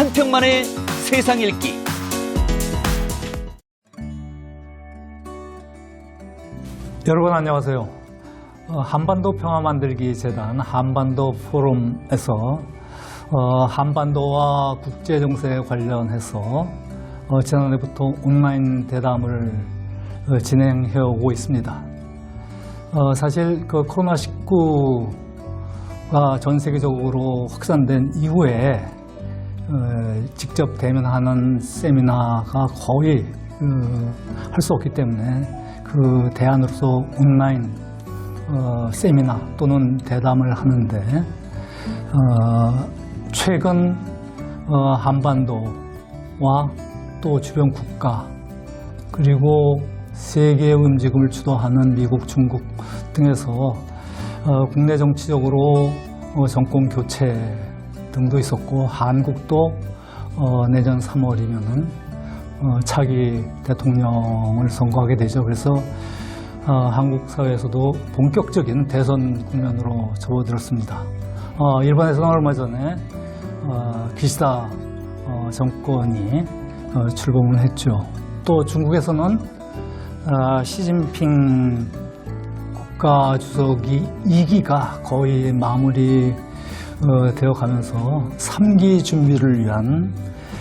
한평만의 세상 읽기. 여러분 안녕하세요. 한반도 평화만들기 재단 한반도 포럼에서 한반도와 국제정세에 관련해서 지난해부터 온라인 대담을 진행해 오고 있습니다. 사실 그 코로나19가 전 세계적으로 확산된 이후에 직접 대면하는 세미나가 거의 할 수 없기 때문에 그 대안으로서 온라인 세미나 또는 대담을 하는데 최근 한반도와 또 주변 국가 그리고 세계의 움직임을 주도하는 미국, 중국 등에서 국내 정치적으로 정권 교체 등도 있었고 한국도 내년 3월이면은 차기 대통령을 선거하게 되죠. 그래서 한국 사회에서도 본격적인 대선 국면으로 접어들었습니다. 일본에서는 얼마 전에 기시다 정권이 출범을 했죠. 또 중국에서는 시진핑 국가주석이 2기가 거의 마무리 되어 가면서 3기 준비를 위한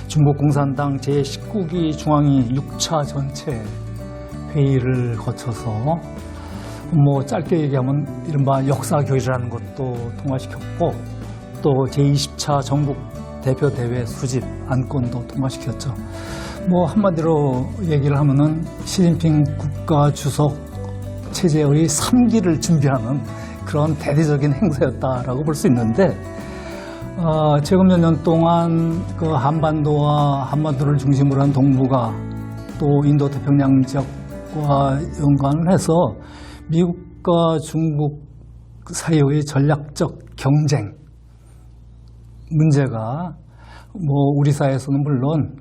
중국 공산당 제19기 중앙위 6차 전체 회의를 거쳐서 뭐 짧게 얘기하면 이른바 역사교류라는 것도 통과시켰고 또 제20차 전국 대표대회 수집 안건도 통과시켰죠. 뭐 한마디로 얘기를 하면은 시진핑 국가주석 체제의 3기를 준비하는 그런 대대적인 행사였다라고 볼 수 있는데 최근 몇 년 동안 그 한반도와 한반도를 중심으로 한 동북아 또 인도 태평양 지역과 연관을 해서 미국과 중국 사이의 전략적 경쟁 문제가 뭐 우리 사회에서는 물론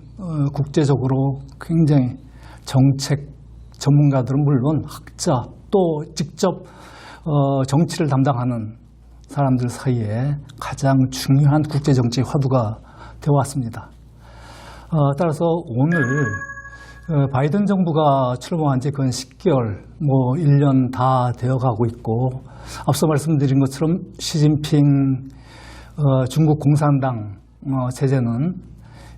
국제적으로 굉장히 정책 전문가들은 물론 학자 또 직접 정치를 담당하는 사람들 사이에 가장 중요한 국제정치 화두가 되어 왔습니다. 따라서 오늘 바이든 정부가 출범한 지 근 10개월, 뭐 1년 다 되어가고 있고 앞서 말씀드린 것처럼 시진핑 중국 공산당 체제는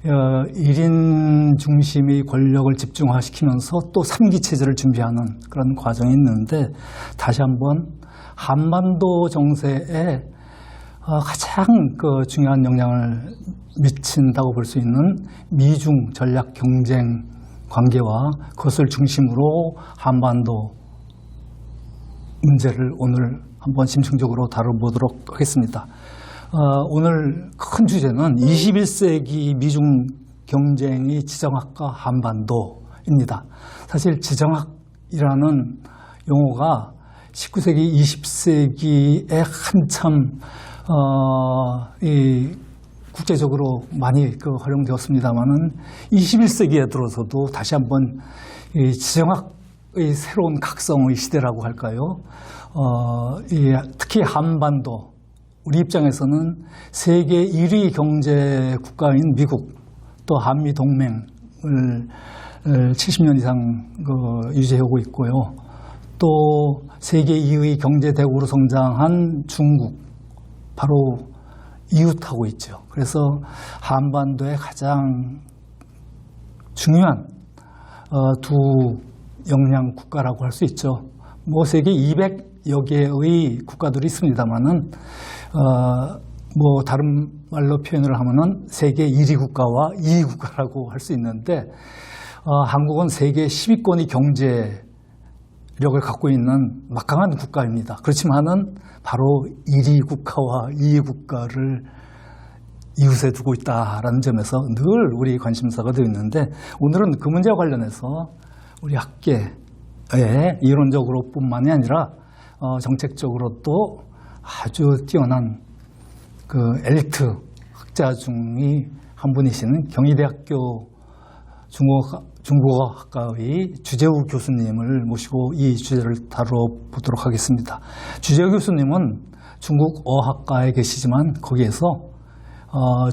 1인 중심의 권력을 집중화시키면서 또 3기 체제를 준비하는 그런 과정이 있는데 다시 한번 한반도 정세에 가장 그 중요한 영향을 미친다고 볼 수 있는 미중 전략 경쟁 관계와 그것을 중심으로 한반도 문제를 오늘 한번 심층적으로 다뤄보도록 하겠습니다. 오늘 큰 주제는 21세기 미중 경쟁의 지정학과 한반도입니다. 사실 지정학이라는 용어가 19세기, 20세기에 한참 국제적으로 많이 활용되었습니다만은 21세기에 들어서도 다시 한번 이 지정학의 새로운 각성의 시대라고 할까요? 특히 한반도 우리 입장에서는 세계 1위 경제 국가인 미국 또 한미 동맹을 70년 이상 유지하고 있고요. 또 세계 2위 경제 대국으로 성장한 중국 바로 이웃하고 있죠. 그래서 한반도의 가장 중요한 두 역량 국가라고 할 수 있죠. 뭐 세계 200여 개의 국가들이 있습니다만은 뭐 다른 말로 표현을 하면은 세계 1위 국가와 2위 국가라고 할 수 있는데 한국은 세계 10위권의 경제력을 갖고 있는 막강한 국가입니다. 그렇지만은 바로 1위 국가와 2위 국가를 이웃에 두고 있다라는 점에서 늘 우리 관심사가 되어 있는데 오늘은 그 문제와 관련해서 우리 학계에 이론적으로 뿐만이 아니라 정책적으로도 아주 뛰어난 그 엘리트 학자 중의 한 분이신 경희대학교 중국어학과의 주재우 교수님을 모시고 이 주제를 다뤄보도록 하겠습니다. 주재우 교수님은 중국 어학과에 계시지만 거기에서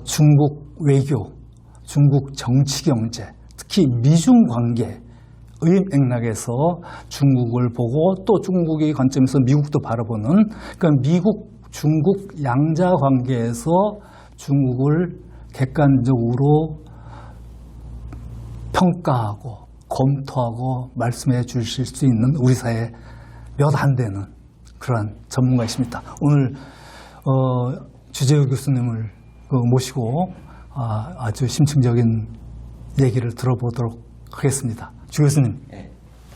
중국 외교 중국 정치 경제, 특히 미중 관계의 맥락에서 중국을 보고 또 중국의 관점에서 미국도 바라보는, 그러니까 미국, 중국 양자 관계에서 중국을 객관적으로 평가하고 검토하고 말씀해 주실 수 있는 우리 사회 몇 안 되는 그런 전문가이십니다. 오늘 주재우 교수님을 모시고 아주 심층적인 얘기를 들어보도록 하겠습니다. 주 교수님,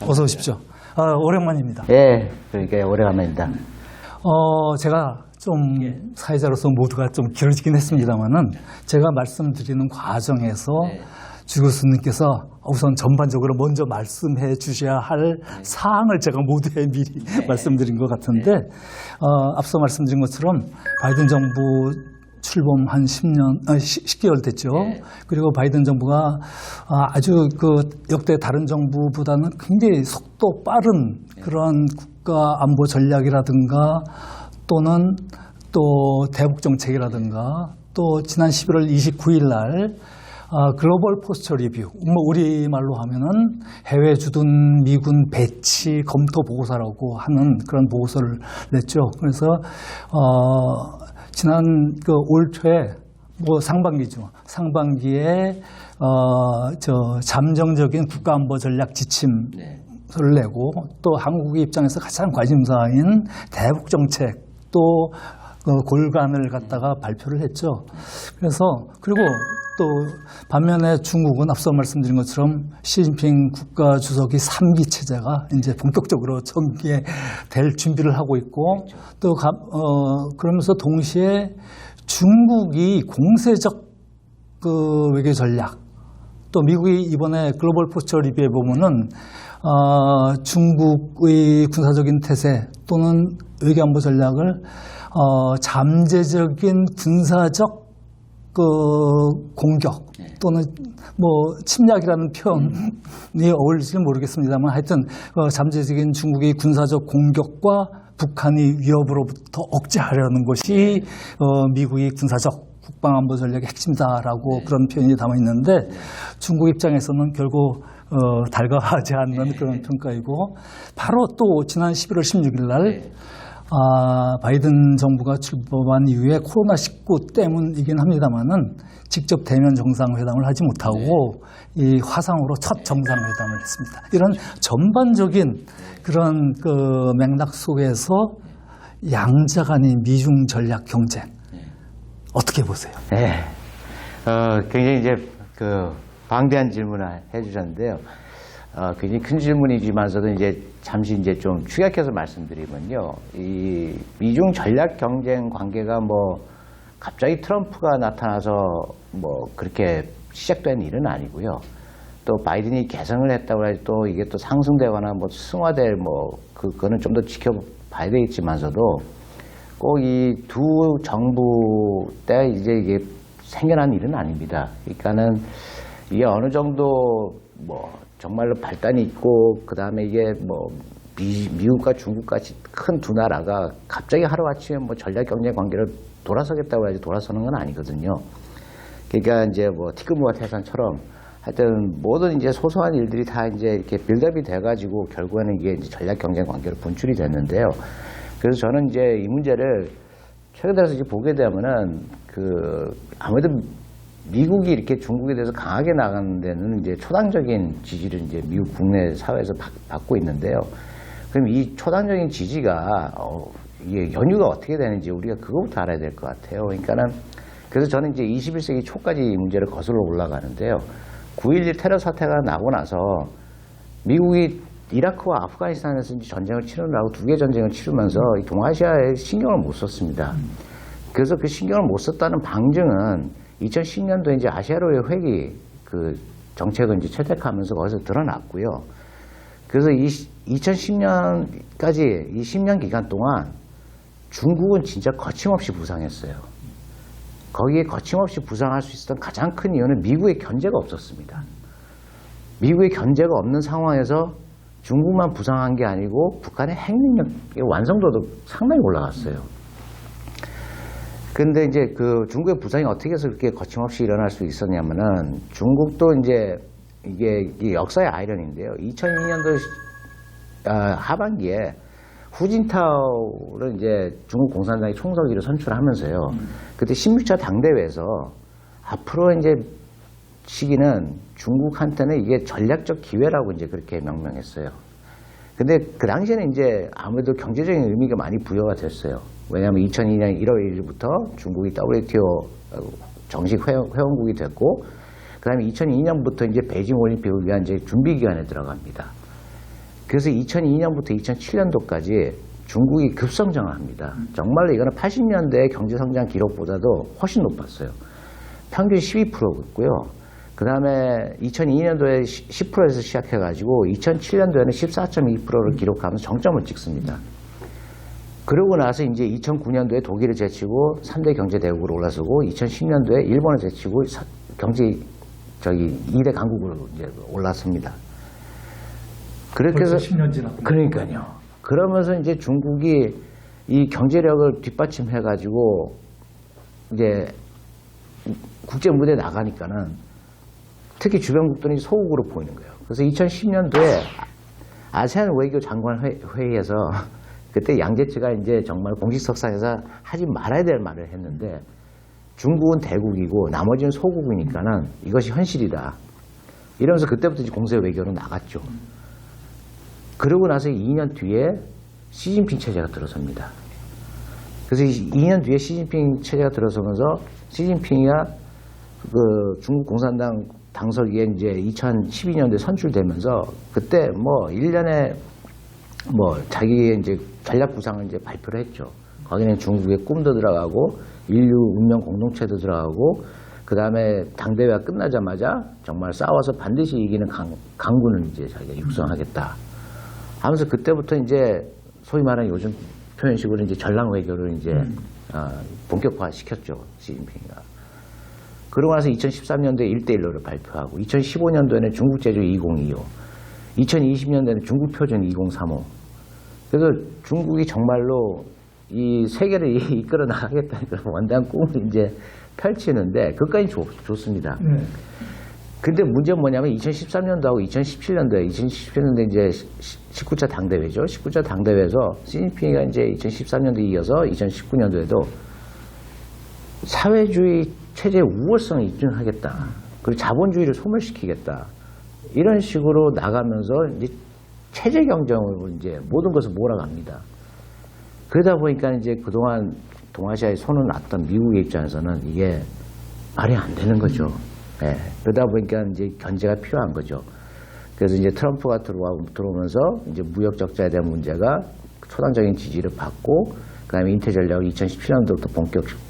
어서 오십시오. 오랜만입니다. 예, 그러니까 오래간만입니다. 제가 좀 사회자로서 모두가 좀 길어지긴 했습니다만은 제가 말씀드리는 과정에서 주 교수님께서 우선 전반적으로 먼저 말씀해 주셔야 할 사항을 제가 모두에 미리 말씀드린 것 같은데, 앞서 말씀드린 것처럼 바이든 정부 출범 한 10개월 됐죠. 그리고 바이든 정부가 아주 역대 다른 정부보다는 굉장히 속도 빠른 그런 국가 안보 전략이라든가 또는 또 대북 정책이라든가 또 지난 11월 29일 날 글로벌 포스처 리뷰, 우리말로 하면은 해외 주둔 미군 배치 검토 보고서라고 하는 그런 보고서를 냈죠. 그래서 지난 올 초에 상반기죠. 상반기에 잠정적인 국가안보 전략 지침서를 내고 또 한국의 입장에서 가장 관심사인 대북 정책 또 골간을 갖다가 발표를 했죠. 그래서 그리고 또 반면에 중국은 앞서 말씀드린 것처럼 시진핑 국가주석이 3기 체제가 이제 본격적으로 전개될 준비를 하고 있고 또 그러면서 동시에 중국이 공세적 외교 전략 또 미국이 이번에 글로벌 포스처 리뷰에 보면은 중국의 군사적인 태세 또는 외교안보 전략을 잠재적인 군사적 공격 또는 침략이라는 표현이 어울릴지는 모르겠습니다만 하여튼 잠재적인 중국의 군사적 공격과 북한의 위협으로부터 억제하려는 것이 미국의 군사적 국방안보 전략의 핵심이다라고 그런 표현이 담아 있는데 중국 입장에서는 결국 달가워하지 않는 그런 평가이고 바로 또 지난 11월 16일 날 바이든 정부가 출범한 이후에 코로나19 때문이긴 합니다만은 직접 대면 정상회담을 하지 못하고 이 화상으로 첫 정상회담을 했습니다. 이런 전반적인 그런 맥락 속에서 양자 간의 미중 전략 경쟁 어떻게 보세요? 네, 굉장히 이제 방대한 질문을 해주셨는데요. 굉장히 큰 질문이지만서도 이제 잠시 이제 좀 축약해서 말씀드리면요. 이 미중 전략 경쟁 관계가 갑자기 트럼프가 나타나서 그렇게 시작된 일은 아니고요. 또 바이든이 개성을 했다고 해서 또 이게 또 상승되거나 승화될 그거는 좀 더 지켜봐야 되겠지만서도 꼭 이 두 정부 때 이제 이게 생겨난 일은 아닙니다. 그러니까는 이게 어느 정도 정말로 발단이 있고 그 다음에 이게 미국과 중국같이 큰 두 나라가 갑자기 하루아침에 전략 경제 관계를 돌아서겠다고 해야지 돌아서는 건 아니거든요. 그러니까 이제 티끌모아 태산처럼 하여튼 모든 이제 소소한 일들이 다 이제 이렇게 빌드업이 돼가지고 결국에는 이게 이제 전략 경제 관계로 분출이 됐는데요. 그래서 저는 이제 이 문제를 최근 들어서 이제 보게 되면은 아무래도 미국이 이렇게 중국에 대해서 강하게 나가는 데는 이제 초당적인 지지를 이제 미국 국내 사회에서 받고 있는데요. 그럼 이 초당적인 지지가 이게 연유가 어떻게 되는지 우리가 그거부터 알아야 될 것 같아요. 그러니까는 그래서 저는 이제 21세기 초까지 이 문제를 거슬러 올라가는데요. 9.11 테러 사태가 나고 나서 미국이 이라크와 아프가니스탄에서 이제 전쟁을 치르느라고 두 개 전쟁을 치르면서 이 동아시아에 신경을 못 썼습니다. 그래서 그 신경을 못 썼다는 방증은 2010년도에 이제 아시아로의 회기 정책을 이제 채택하면서 거기서 드러났고요. 그래서 2010년까지 이 10년 기간 동안 중국은 진짜 거침없이 부상했어요. 거기에 거침없이 부상할 수 있었던 가장 큰 이유는 미국의 견제가 없었습니다. 미국의 견제가 없는 상황에서 중국만 부상한 게 아니고 북한의 핵능력의 완성도도 상당히 올라갔어요. 근데 이제 그 중국의 부상이 어떻게 해서 그렇게 거침없이 일어날 수 있었냐면은 중국도 이제 이게 역사의 아이러니인데요. 2002년도 하반기에 후진타오를 이제 중국 공산당이 총서기로 선출하면서요. 그때 16차 당대회에서 앞으로 이제 시기는 중국한테는 이게 전략적 기회라고 이제 그렇게 명명했어요. 근데 그 당시에는 이제 아무래도 경제적인 의미가 많이 부여가 됐어요. 왜냐하면 2002년 1월 1일부터 중국이 WTO 정식 회원국이 됐고, 그 다음에 2002년부터 이제 베이징 올림픽을 위한 이제 준비 기간에 들어갑니다. 그래서 2002년부터 2007년도까지 중국이 급성장을 합니다. 정말로 이거는 80년대 경제성장 기록보다도 훨씬 높았어요. 평균 12%였고요. 그 다음에 2002년도에 10%에서 시작해가지고 2007년도에는 14.2%를 기록하면서 정점을 찍습니다. 그러고 나서 이제 2009년도에 독일을 제치고 3대 경제대국으로 올라서고 2010년도에 일본을 제치고 저기 2대 강국으로 이제 올랐습니다. 그렇게 해서 10년 지났군요. 그러니까요. 그러면서 이제 중국이 이 경제력을 뒷받침해가지고 이제 국제 무대에 나가니까는 특히 주변국들이 소국으로 보이는 거예요. 그래서 2010년도에 아세안 외교 장관 회의에서 그때 양제츠가 이제 정말 공식석상에서 하지 말아야 될 말을 했는데 중국은 대국이고 나머지는 소국이니까는 이것이 현실이다. 이러면서 그때부터 이제 공세 외교로 나갔죠. 그러고 나서 2년 뒤에 시진핑 체제가 들어섭니다. 그래서 2년 뒤에 시진핑 체제가 들어서면서 시진핑이가 그 중국 공산당 당서기에 이제 2012년도에 선출되면서 그때 뭐 1년에 뭐 자기의 이제 전략 구상을 이제 발표를 했죠. 거기는 중국의 꿈도 들어가고 인류 운명 공동체도 들어가고 그 다음에 당대회가 끝나자마자 정말 싸워서 반드시 이기는 강군을 이제 자기가 육성하겠다 하면서 그때부터 이제 소위 말하는 요즘 표현식으로 이제 전랑 외교를 이제 본격화 시켰죠. 시진핑이가. 그러고 나서 2013년도에 1대1로를 발표하고 2015년도에는 중국 제조 2025, 2020년도에는 중국 표준 2035. 그래서 중국이 정말로 이 세계를 이끌어 나가겠다는 그런 원대한 꿈을 이제 펼치는데 그것까지 좋습니다. 근데 문제는 뭐냐면 2013년도하고 2017년도에 이제 19차 당대회죠. 19차 당대회에서 시진핑이가 이제 2013년도에 이어서 2019년도에도 사회주의 체제의 우월성을 입증하겠다. 그리고 자본주의를 소멸시키겠다. 이런 식으로 나가면서 이제 체제 경쟁으로 이제 모든 것을 몰아갑니다. 그러다 보니까 이제 그동안 동아시아에 손을 놨던 미국의 입장에서는 이게 말이 안 되는 거죠. 예. 그러다 보니까 이제 견제가 필요한 거죠. 그래서 이제 트럼프가 들어오면서 이제 무역 적자에 대한 문제가 초당적인 지지를 받고 그다음에 인태 전략을 2017년도부터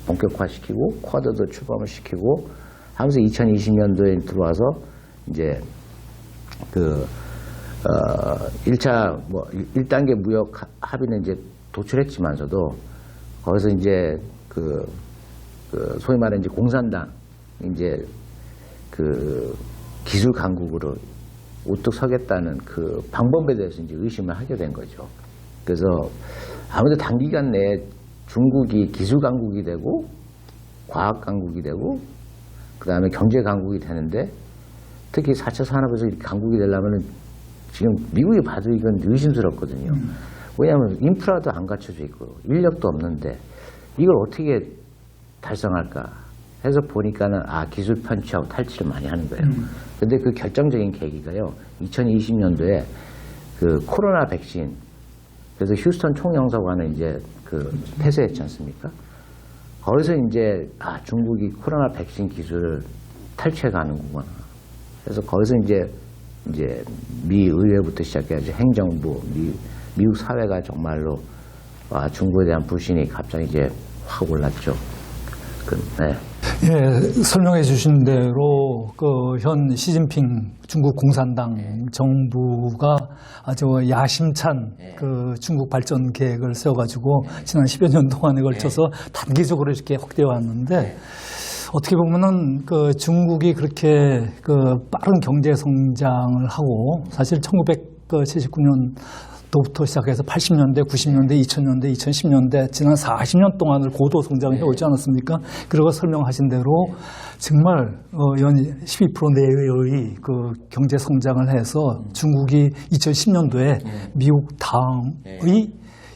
본격화시키고 쿼드도 출범을 시키고 하면서 2020년도에 들어와서 이제 그 1차 뭐 1단계 무역 합의는 이제 도출했지만서도 거기서 이제 그 소위 말하는 이제 공산당 이제 그 기술 강국으로 우뚝 서겠다는 그 방법에 대해서 이제 의심을 하게 된 거죠. 그래서 아무래도 단기간 내에 중국이 기술 강국이 되고 과학 강국이 되고 그 다음에 경제 강국이 되는데 특히 4차 산업에서 이렇게 강국이 되려면은 지금 미국이 봐도 이건 의심스럽거든요. 왜냐하면 인프라도 안 갖춰져 있고 인력도 없는데 이걸 어떻게 달성할까 해서 보니까는 기술 편취하고 탈취를 많이 하는 거예요. 근데 그 결정적인 계기가요. 2020년도에 그 코로나 백신 그래서 휴스턴 총영사관을 이제 그 폐쇄했지 않습니까? 거기서 이제 중국이 코로나 백신 기술을 탈취해 가는구나. 그래서 거기서 이제 미 의회부터 시작해가지고 행정부, 미국 사회가 정말로 중국에 대한 불신이 갑자기 이제 확 올랐죠. 네. 예, 설명해 주신 대로 현 시진핑 중국 공산당 정부가 아주 야심찬 그 중국 발전 계획을 세워가지고 지난 10여 년 동안에 걸쳐서 단기적으로 이렇게 확대해 왔는데 어떻게 보면은 그 중국이 그렇게 그 빠른 경제 성장을 하고 사실 1979년 도부터 시작해서 80년대, 90년대, 2000년대, 2010년대 지난 40년 동안을 고도 성장해 오지 않았습니까? 그리고 설명하신 대로 정말 연 12% 내외의 그 경제 성장을 해서 중국이 2010년도에 미국 다음의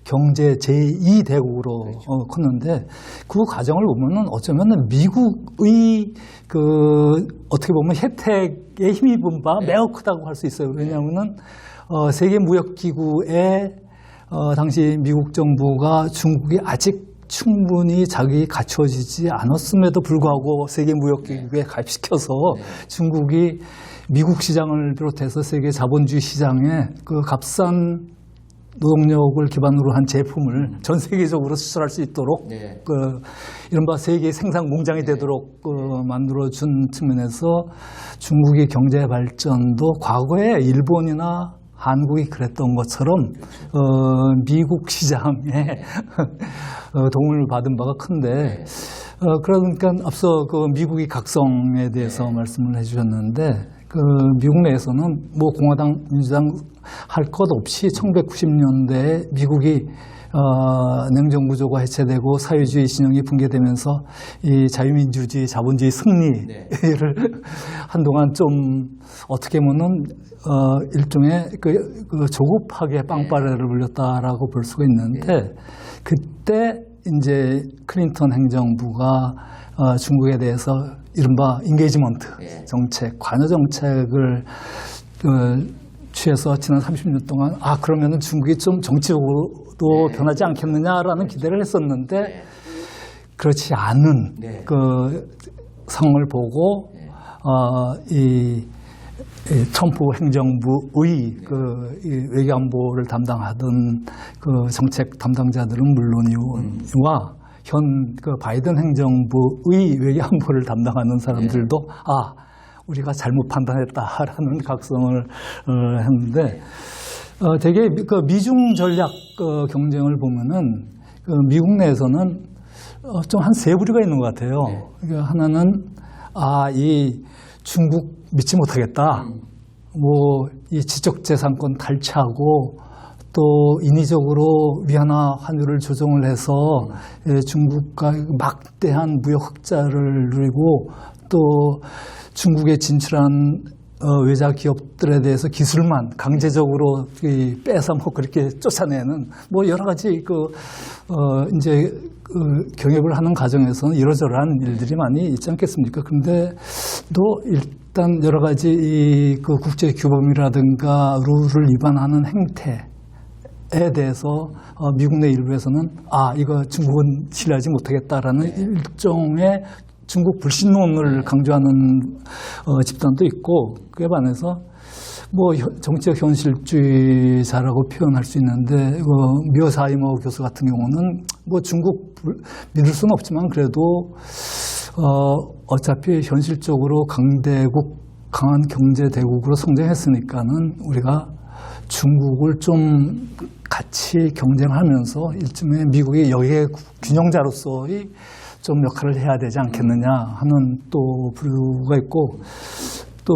경제 제2대국으로 컸는데 그 과정을 보면은 어쩌면 미국의 그 어떻게 보면 혜택에 힘입은 바 매우 크다고 할 수 있어요. 왜냐하면은 세계 무역 기구에 당시 미국 정부가 중국이 아직 충분히 자기 갖춰지지 않았음에도 불구하고 세계 무역 기구에 가입시켜서 중국이 미국 시장을 비롯해서 세계 자본주의 시장에 그 값싼 노동력을 기반으로 한 제품을 전 세계적으로 수출할 수 있도록 그 이른바 세계 생산 공장이 되도록 만들어준 측면에서 중국의 경제 발전도 과거에 일본이나 한국이 그랬던 것처럼 미국 시장에 도움을 받은 바가 큰데 그러니까 앞서 그 미국의 각성에 대해서 말씀을 해주셨는데 그 미국 내에서는 뭐 공화당, 민주당 할 것 없이 1990년대에 미국이 냉정구조가 해체되고 사회주의 진영이 붕괴되면서 이 자유민주주의, 자본주의 승리를 한동안 좀 어떻게 보면 일종의 그 조급하게 빵빠레를 불렸다라고 볼 수가 있는데 그때 이제 클린턴 행정부가 중국에 대해서 이른바 인게이지먼트 정책, 관여 정책을 취해서 지난 30년 동안 그러면은 중국이 좀 정치적으로도 변하지 않겠느냐라는 기대를 했었는데 그렇지 않은 그 상황을 보고 이 트럼프 행정부의 그 외교안보를 담당하던 그 정책 담당자들은 물론이와 현 그 바이든 행정부의 외교안보를 담당하는 사람들도 우리가 잘못 판단했다라는 각성을 했는데 되게 그 미중 전략 경쟁을 보면은 그 미국 내에서는 좀 한 세 부류가 있는 것 같아요. 그러니까 하나는 이 중국 믿지 못하겠다. 뭐 이 지적재산권 탈취하고 또 인위적으로 위안화 환율을 조정을 해서 중국과 막대한 무역 흑자를 누리고 또 중국에 진출한 외자 기업들에 대해서 기술만 강제적으로 빼앗아먹고 그렇게 쫓아내는 뭐 여러 가지 이제 경협을 하는 과정에서는 이러저러한 일들이 많이 있지 않겠습니까? 근데 또 일단 여러 가지 그 국제 규범이라든가 룰을 위반하는 행태에 대해서 미국 내 일부에서는 이거 중국은 신뢰하지 못하겠다라는 일종의 중국 불신론을 강조하는 집단도 있고 그에 반해서 뭐 정치적 현실주의자라고 표현할 수 있는데 미어사이머 교수 같은 경우는 뭐 중국 믿을 수는 없지만 그래도 어차피 현실적으로 강대국 강한 경제대국으로 성장했으니까는 우리가 중국을 좀 같이 경쟁하면서 일종의 미국의 여기에 균형자로서의 좀 역할을 해야 되지 않겠느냐 하는 또 부류가 있고 또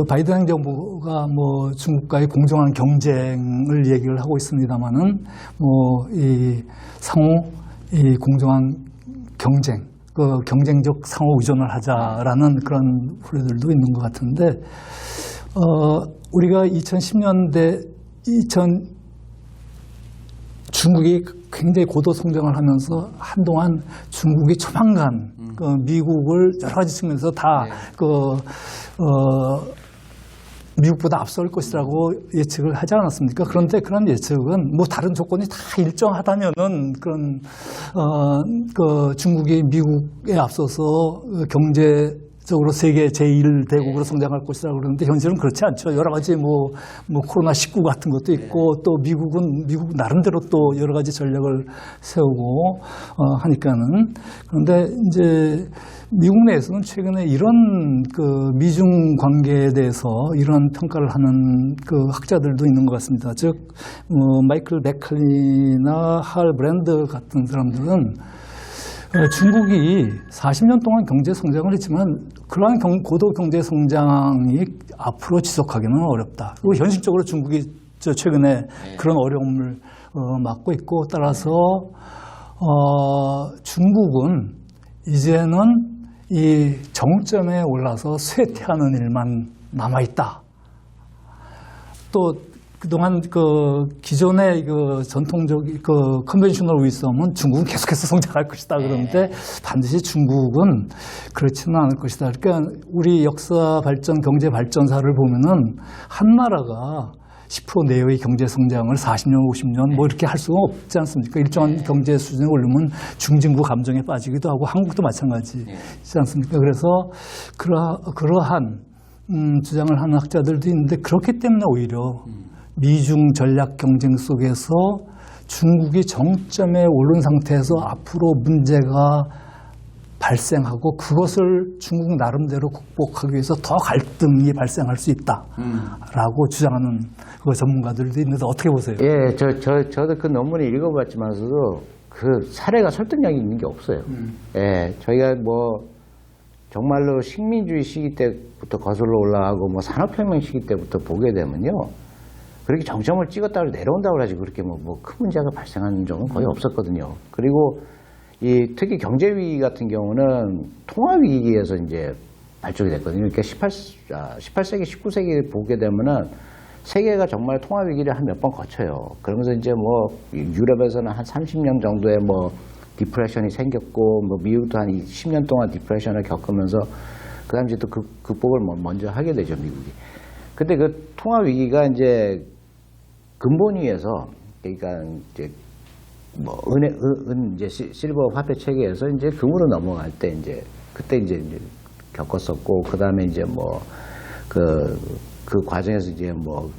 바이든 행정부가 뭐 중국과의 공정한 경쟁을 얘기를 하고 있습니다만은 뭐 이 상호 이 공정한 경쟁 그 경쟁적 상호 의존을 하자라는 그런 부류들도 있는 것 같은데 우리가 2010년대 중국이 굉장히 고도 성장을 하면서 한동안 중국이 조만간 미국을 여러 가지 측면에서 다 미국보다 앞설 것이라고 예측을 하지 않았습니까? 그런데 그런 예측은 뭐 다른 조건이 다 일정하다면은 그런 중국이 미국에 앞서서 경제적으로 세계 제1대국으로 성장할 것이라고 그러는데 현실은 그렇지 않죠. 여러 가지 뭐 코로나19 같은 것도 있고 또 미국은 미국 나름대로 또 여러 가지 전략을 세우고 하니까는 그런데 이제 미국 내에서는 최근에 이런 그 미중 관계에 대해서 이런 평가를 하는 그 학자들도 있는 것 같습니다. 즉, 마이클 베클리나 할 브랜드 같은 사람들은 중국이 40년 동안 경제 성장을 했지만 그러한 고도 경제 성장이 앞으로 지속하기는 어렵다. 그리고 현실적으로 중국이 최근에 그런 어려움을 맞고 있고 따라서 중국은 이제는 이 정점에 올라서 쇠퇴하는 일만 남아있다. 또 그동안 기존의 전통적 컨벤셔널 위섬은 중국은 계속해서 성장할 것이다 그러는데 반드시 중국은 그렇지는 않을 것이다. 그러니까 우리 역사 발전, 경제 발전사를 보면은 한 나라가 10% 내외의 경제 성장을 40년, 50년 뭐 이렇게 할 수가 없지 않습니까? 일정한 경제 수준에 오르면 중진부 감정에 빠지기도 하고 한국도 마찬가지지 않습니까? 그래서 그러한 주장을 하는 학자들도 있는데 그렇기 때문에 오히려 미중 전략 경쟁 속에서 중국이 정점에 오른 상태에서 앞으로 문제가 발생하고 그것을 중국 나름대로 극복하기 위해서 더 갈등이 발생할 수 있다라고 주장하는 전문가들도 있는데 어떻게 보세요? 예, 저도 그 논문을 읽어봤지만서도 그 사례가 설득력이 있는 게 없어요. 예, 저희가 뭐 정말로 식민주의 시기 때부터 거슬러 올라가고 뭐 산업혁명 시기 때부터 보게 되면요. 그렇게 정점을 찍었다고 내려온다고 하지 그렇게 뭐 큰 문제가 발생하는 적은 거의 없었거든요. 그리고 특히 경제 위기 같은 경우는 통화 위기에서 이제 발족이 됐거든요. 그러니까 18세기, 19세기 보게 되면은 세계가 정말 통화 위기를 한 몇 번 거쳐요. 그러면서 이제 뭐 유럽에서는 한 30년 정도의 뭐 디프레션이 생겼고 뭐 미국도 한 10년 동안 디프레션을 겪으면서 그다음 이제 또 극복을 먼저 하게 되죠, 미국이. 근데 그 통화 위기가 이제 근본 위에서 그러니까 이제 뭐 이제 실버 화폐 체계에서 이제 금으로 넘어갈 때 이제 그때 이제 겪었었고 그다음에 이제 뭐 그 과정에서 이제 뭐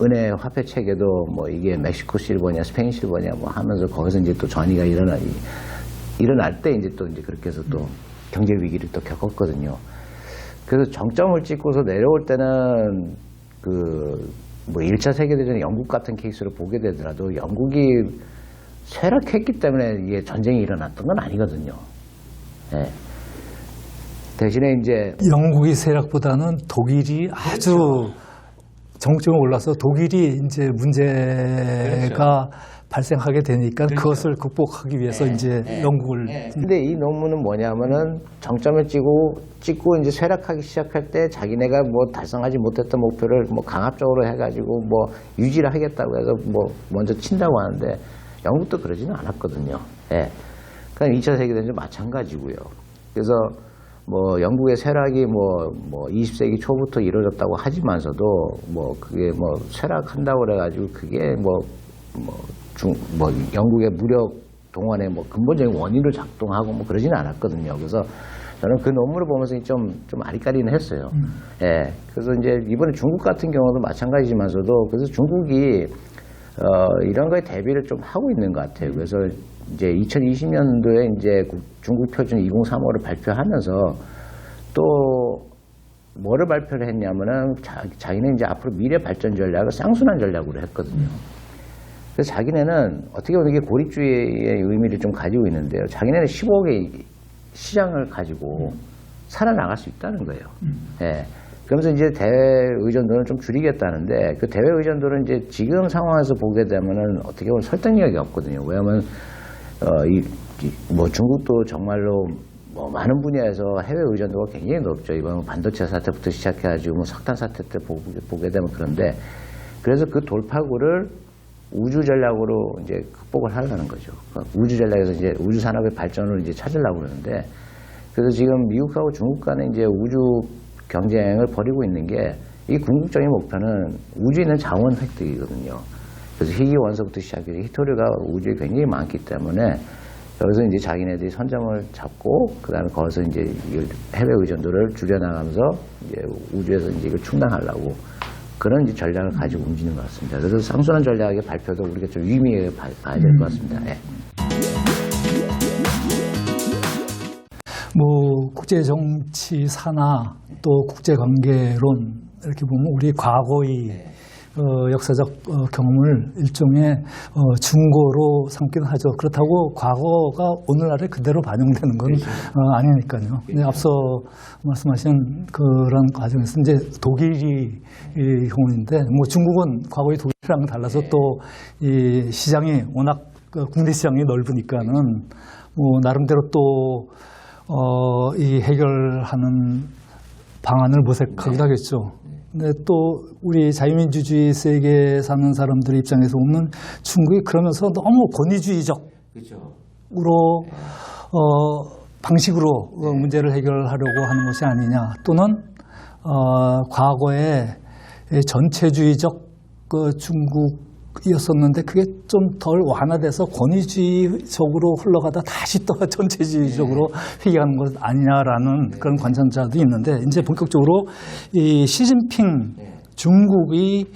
은혜 화폐 체계도 뭐 이게 멕시코 실버냐 스페인 실버냐 뭐 하면서 거기서 이제 또 전이가 일어날 때 이제 또 이제 그렇게 해서 또 경제 위기를 또 겪었거든요. 그래서 정점을 찍고서 내려올 때는 뭐 1차 세계대전 영국 같은 케이스를 보게 되더라도 영국이 쇠락했기 때문에 이게 전쟁이 일어났던 건 아니거든요. 네. 대신에 이제 영국이 쇠락보다는 독일이 아주 정점에 올라서 독일이 이제 문제가 발생하게 되니까 그것을 극복하기 위해서 이제 영국을. 근데 이 논문은 뭐냐면은 정점을 찍고 이제 쇠락하기 시작할 때 자기네가 뭐 달성하지 못했던 목표를 뭐 강압적으로 해가지고 뭐 유지를 하겠다고 해서 뭐 먼저 친다고 하는데 영국도 그러지는 않았거든요. 예. 그러니까 2차 세계대전 마찬가지고요. 그래서 뭐 영국의 쇠락이 뭐 20세기 초부터 이루어졌다고 하지만서도 뭐 그게 뭐 쇠락한다고 그래가지고 그게 뭐 영국의 무력 동원의 뭐 근본적인 원인을 작동하고 뭐 그러지는 않았거든요. 그래서 저는 그 논문을 보면서 좀 아리까리는 했어요. 예. 그래서 이제 이번에 중국 같은 경우도 마찬가지지만서도 그래서 중국이 이런 거에 대비를 좀 하고 있는 것 같아요. 그래서 이제 2020년도에 이제 중국 표준 2035를 발표하면서 또 뭐를 발표를 했냐면은 자기는 이제 앞으로 미래 발전 전략을 쌍순환 전략으로 했거든요. 그래서 자기네는 어떻게 보면 이게 고립주의의 의미를 좀 가지고 있는데요. 자기네는 15억의 시장을 가지고 살아나갈 수 있다는 거예요. 예. 그러면서 이제 대외 의존도는 좀 줄이겠다는데 그 대외 의존도는 이제 지금 상황에서 보게 되면은 어떻게 보면 설득력이 없거든요. 왜냐하면 뭐 중국도 정말로 뭐 많은 분야에서 해외 의존도가 굉장히 높죠. 이번 반도체 사태부터 시작해가지고 뭐 석탄 사태 때 보게 되면 그런데 그래서 그 돌파구를 우주 전략으로 이제 극복을 하려는 거죠. 우주 전략에서 이제 우주 산업의 발전을 이제 찾으려고 그러는데 그래서 지금 미국하고 중국 간에 이제 우주 경쟁을 벌이고 있는 게 이 궁극적인 목표는 우주에 있는 자원 획득이거든요. 그래서 희귀 원소부터 시작해서 히토류가 우주에 굉장히 많기 때문에 여기서 이제 자기네들이 선점을 잡고 그다음에 거기서 이제 해외 의존도를 줄여나가면서 이제 우주에서 이제 이걸 충당하려고 그런 이제 전략을 가지고 움직이는 것 같습니다. 그래서 쌍순환 전략의 발표도 우리가 좀 유의미하게 봐야 될 것 같습니다. 네. 뭐 국제정치 산하 또 국제관계론 이렇게 보면 우리 과거의 역사적 경험을 일종의 증거로 삼기는 하죠. 그렇다고 과거가 오늘날에 그대로 반영되는 건 아니니까요. 근데 앞서 말씀하신 그런 과정에서 이제 독일이 이 경우인데 뭐 중국은 과거의 독일이랑 달라서 또 이 시장이 워낙 국내 시장이 넓으니까는 뭐 나름대로 또 이 해결하는 방안을 모색하기도 하겠죠. 근데 또 우리 자유민주주의 세계에 사는 사람들의 입장에서 보면 중국이 그러면서 너무 권위주의적으로 방식으로 문제를 해결하려고 하는 것이 아니냐, 또는 과거에 전체주의적 중국이었었는데 그게 좀 덜 완화돼서 권위주의적으로 흘러가다 다시 또 전체주의적으로 회귀하는 것 아니냐라는 그런 관점자도 있는데, 이제 본격적으로 이 시진핑 중국이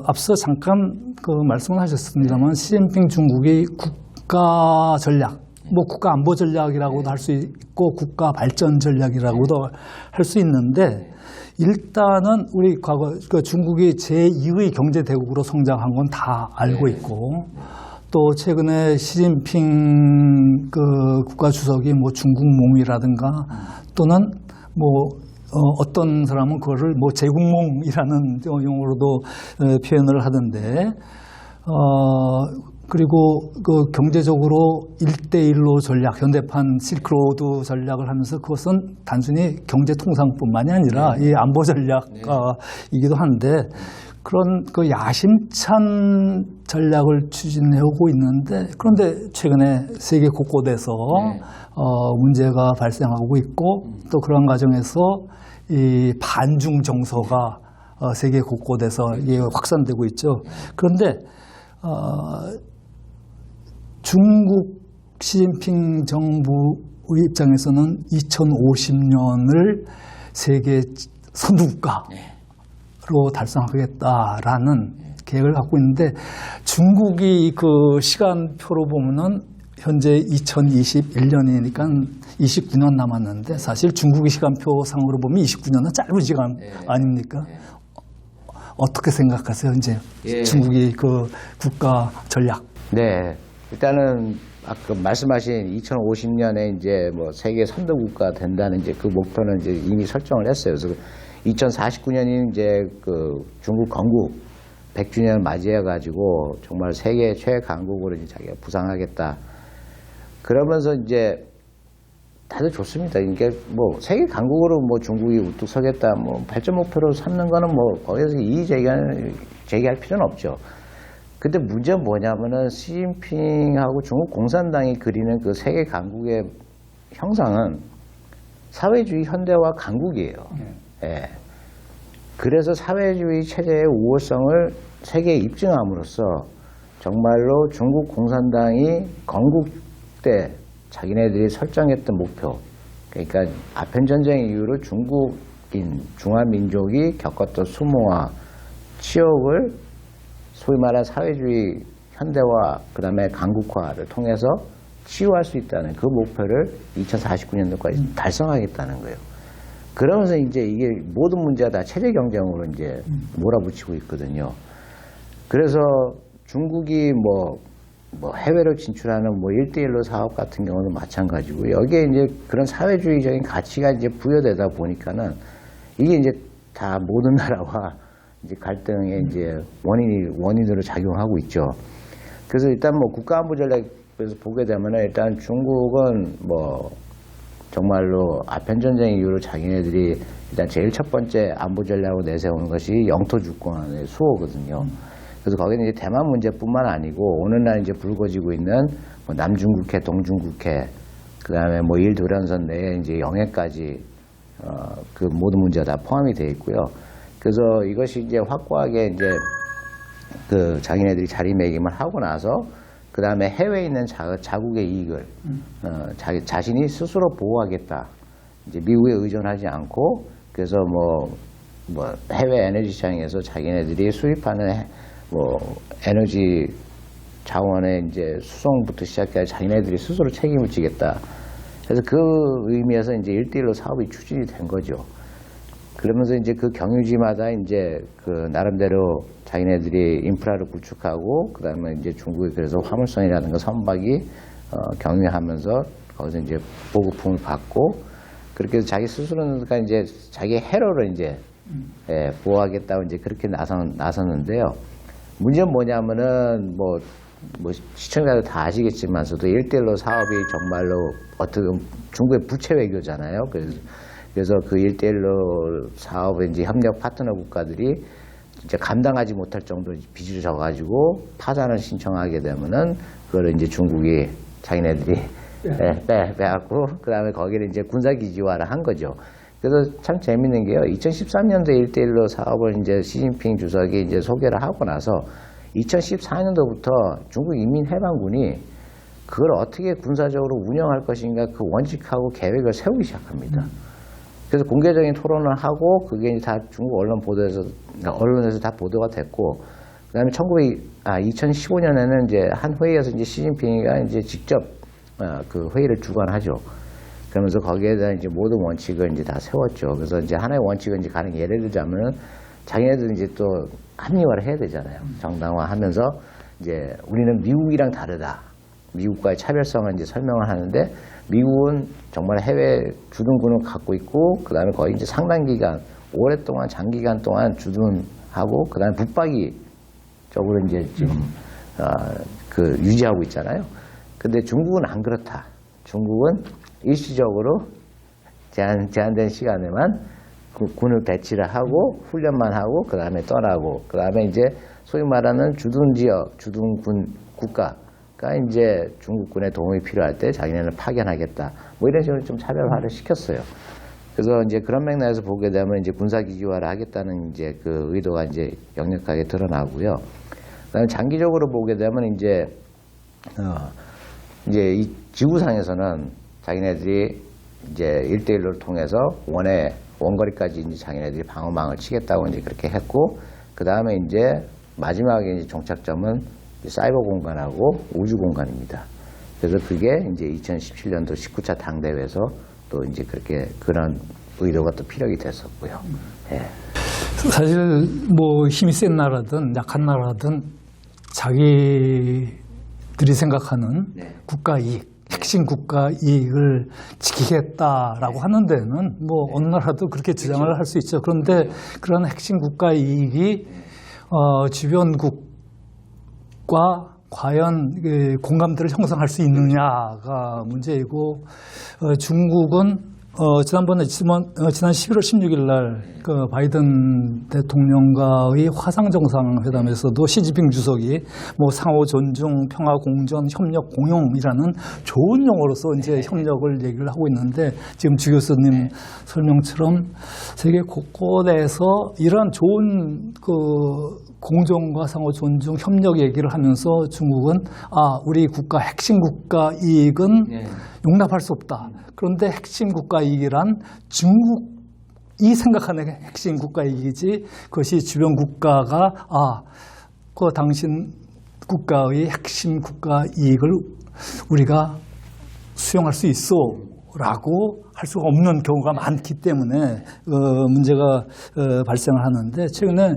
앞서 잠깐 그 말씀을 하셨습니다만, 시진핑 중국이 국가 전략, 뭐 국가 안보 전략이라고도 할 수 있고 국가 발전 전략이라고도 할 수 있는데, 일단은 우리 과거 중국이 제2의 경제 대국으로 성장한 건 다 알고 있고, 또 최근에 시진핑 그 국가 주석이 뭐 중국몽이라든가 또는 뭐 어떤 사람은 그거를 뭐 제국몽이라는 용어로도 표현을 하던데, 그리고 그 경제적으로 1대1로 전략, 현대판 실크로드 전략을 하면서 그것은 단순히 경제 통상뿐만이 아니라 이 안보 전략이기도 한데, 그런 그 야심찬 전략을 추진해오고 있는데, 그런데 최근에 세계 곳곳에서 문제가 발생하고 있고, 또 그런 과정에서 이 반중 정서가 세계 곳곳에서 이게 확산되고 있죠. 그런데 중국 시진핑 정부의 입장에서는 2050년을 세계 선두국가로 달성하겠다라는 계획을 갖고 있는데, 중국이 그 시간표로 보면은 현재 2021년이니까 29년 남았는데, 사실 중국의 시간표상으로 보면 29년은 짧은 시간 아닙니까? 어떻게 생각하세요, 이제 중국이 그 국가 전략? 네. 일단은 아까 말씀하신 2050년에 이제 뭐 세계 선도 국가 된다는 이제 그 목표는 이제 이미 설정을 했어요. 그래서 2049년이 이제 그 중국 건국 100주년을 맞이해 가지고 정말 세계 최강국으로 이제 자기가 부상하겠다. 그러면서 이제 다들 좋습니다. 이게 뭐 세계 강국으로 뭐 중국이 우뚝 서겠다, 뭐 발전 목표로 삼는 거는 뭐 거기서 이의 제기할 필요는 없죠. 근데 문제는 뭐냐면은 시진핑하고 중국 공산당이 그리는 그 세계 강국의 형상은 사회주의 현대화 강국이에요. 예. 그래서 사회주의 체제의 우월성을 세계에 입증함으로써 정말로 중국 공산당이 건국 때 자기네들이 설정했던 목표, 그러니까 아편전쟁 이후로 중국인, 중화민족이 겪었던 수모와 치욕을 소위 말하는 사회주의 현대화, 그 다음에 강국화를 통해서 치유할 수 있다는 그 목표를 2049년도까지 달성하겠다는 거예요. 그러면서 이제 이게 모든 문제가 다 체제 경쟁으로 이제 몰아붙이고 있거든요. 그래서 중국이 뭐 해외로 진출하는 뭐 1대1로 사업 같은 경우는 마찬가지고, 여기에 이제 그런 사회주의적인 가치가 이제 부여되다 보니까는 이게 이제 다 모든 나라와 이제 갈등의 이제 원인으로 작용하고 있죠. 그래서 일단 뭐 국가안보 전략에서 보게 되면은 일단 중국은 뭐 정말로 아편전쟁 이후로 자기네들이 일단 제일 첫 번째 안보 전략으로 내세우는 것이 영토 주권의 수호거든요. 그래서 거기는 이제 대만 문제뿐만 아니고 오늘날 이제 불거지고 있는 뭐 남중국해, 동중국해, 그 다음에 뭐 일도련선 내에 이제 영해까지 그 모든 문제가 다 포함이 되어 있고요. 그래서 이것이 이제 확고하게 이제 그 자기네들이 자리매김을 하고 나서 그 다음에 해외에 있는 자국의 이익을 자신이 스스로 보호하겠다. 이제 미국에 의존하지 않고, 그래서 뭐 해외 에너지 시장에서 자기네들이 수입하는 뭐 에너지 자원의 이제 수송부터 시작해 자기네들이 스스로 책임을 지겠다. 그래서 그 의미에서 이제 1대1로 사업이 추진이 된 거죠. 그러면서 이제 그 경유지마다 이제 그 나름대로 자기네들이 인프라를 구축하고 그다음에 이제 중국이 그래서 화물선이라든가 선박이 경유하면서 거기서 이제 보급품을 받고 그렇게 해서 자기 스스로는 그러니까 이제 자기 해로를 이제 보호하겠다고 이제 그렇게 나섰는데요. 문제는 뭐냐면은 뭐 시청자들 다 아시겠지만서도 1대1로 사업이 정말로 어떻게 중국의 부채 외교잖아요. 그래서 그 1대1로 사업의 이제 협력 파트너 국가들이 이제 감당하지 못할 정도로 빚을 져가지고 파산을 신청하게 되면은 그거를 이제 중국이 자기네들이 빼갖고 그 다음에 거기를 이제 군사기지화를 한 거죠. 그래서 참 재밌는 게요. 2013년도 1대1로 사업을 이제 시진핑 주석이 이제 소개를 하고 나서 2014년도부터 중국 인민해방군이 그걸 어떻게 군사적으로 운영할 것인가 그 원칙하고 계획을 세우기 시작합니다. 그래서 공개적인 토론을 하고 그게 이제 다 중국 언론에서 다 보도가 됐고 그다음에 2015년에는 이제 한 회의에서 이제 시진핑이가 이제 직접 그 회의를 주관하죠. 그러면서 거기에 대한 이제 모든 원칙을 이제 다 세웠죠. 그래서 이제 하나의 원칙은 이제 가령 예를 들자면 자기네들은 이제 또 합리화를 해야 되잖아요. 정당화하면서 이제 우리는 미국이랑 다르다. 미국과의 차별성을 이제 설명을 하는데 미국은 정말 해외 주둔군을 갖고 있고 그다음에 거의 이제 상당 기간 오랫동안 장기간 동안 주둔하고 그다음에 북박이 쪽으로 이제 지금 그 유지하고 있잖아요. 근데 중국은 안 그렇다. 중국은 일시적으로 제한된 시간에만 군을 배치를 하고 훈련만 하고 그 다음에 떠나고 그 다음에 이제 소위 말하는 주둔 지역, 주둔군 국가가 이제 중국군의 도움이 필요할 때 자기네는 파견하겠다. 뭐 이런 식으로 좀 차별화를 시켰어요. 그래서 이제 그런 맥락에서 보게 되면 이제 군사기지화를 하겠다는 이제 그 의도가 이제 역력하게 드러나고요. 그다음에 장기적으로 보게 되면 이제 이 지구상에서는 자기네들이 이제 1대1로 통해서 원거리까지 이제 자기네들이 방어망을 치겠다고 이제 그렇게 했고, 그 다음에 이제 마지막에 이제 종착점은 사이버 공간하고 우주 공간입니다. 그래서 그게 이제 2017년도 19차 당대회에서 또 이제 그렇게 그런 의도가 또 피력이 됐었고요. 예. 사실 뭐 힘이 센 나라든 약한 나라든 자기들이 생각하는 국가 이익, 핵심 국가 이익을 지키겠다라고 하는 데는 뭐 어느 나라도 그렇게 주장을 할 수 있죠. 그런데 그런 핵심 국가 이익이 주변국과 과연 공감대를 형성할 수 있느냐가 문제이고, 중국은 지난 11월 16일 날 그 바이든 대통령과의 화상 정상회담에서도 시진핑 주석이 뭐 상호 존중, 평화 공존, 협력 공용이라는 좋은 용어로서 이제 협력을 얘기를 하고 있는데, 지금 주 교수님 설명처럼 세계 곳곳에서 이런 좋은 그 공존과 상호 존중, 협력 얘기를 하면서 중국은 우리 국가 핵심 국가 이익은 용납할 수 없다. 그런데 핵심 국가 이익이란 중국이 생각하는 핵심 국가 이익이지, 그것이 주변 국가가 그 당신 국가의 핵심 국가 이익을 우리가 수용할 수 있어 라고 할 수가 없는 경우가 많기 때문에 문제가 발생을 하는데, 최근에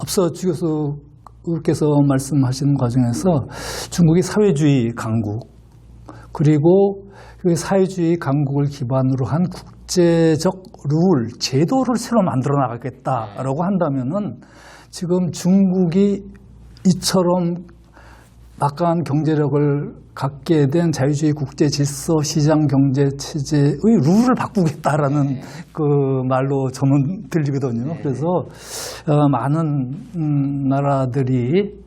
앞서 주 교수께서 말씀하시는 과정에서 중국이 사회주의 강국, 그리고 그 사회주의 강국을 기반으로 한 국제적 룰, 제도를 새로 만들어 나가겠다라고 한다면은 지금 중국이 이처럼 막강한 경제력을 갖게 된 자유주의 국제 질서 시장 경제 체제의 룰을 바꾸겠다라는 그 말로 저는 들리거든요. 그래서 많은 나라들이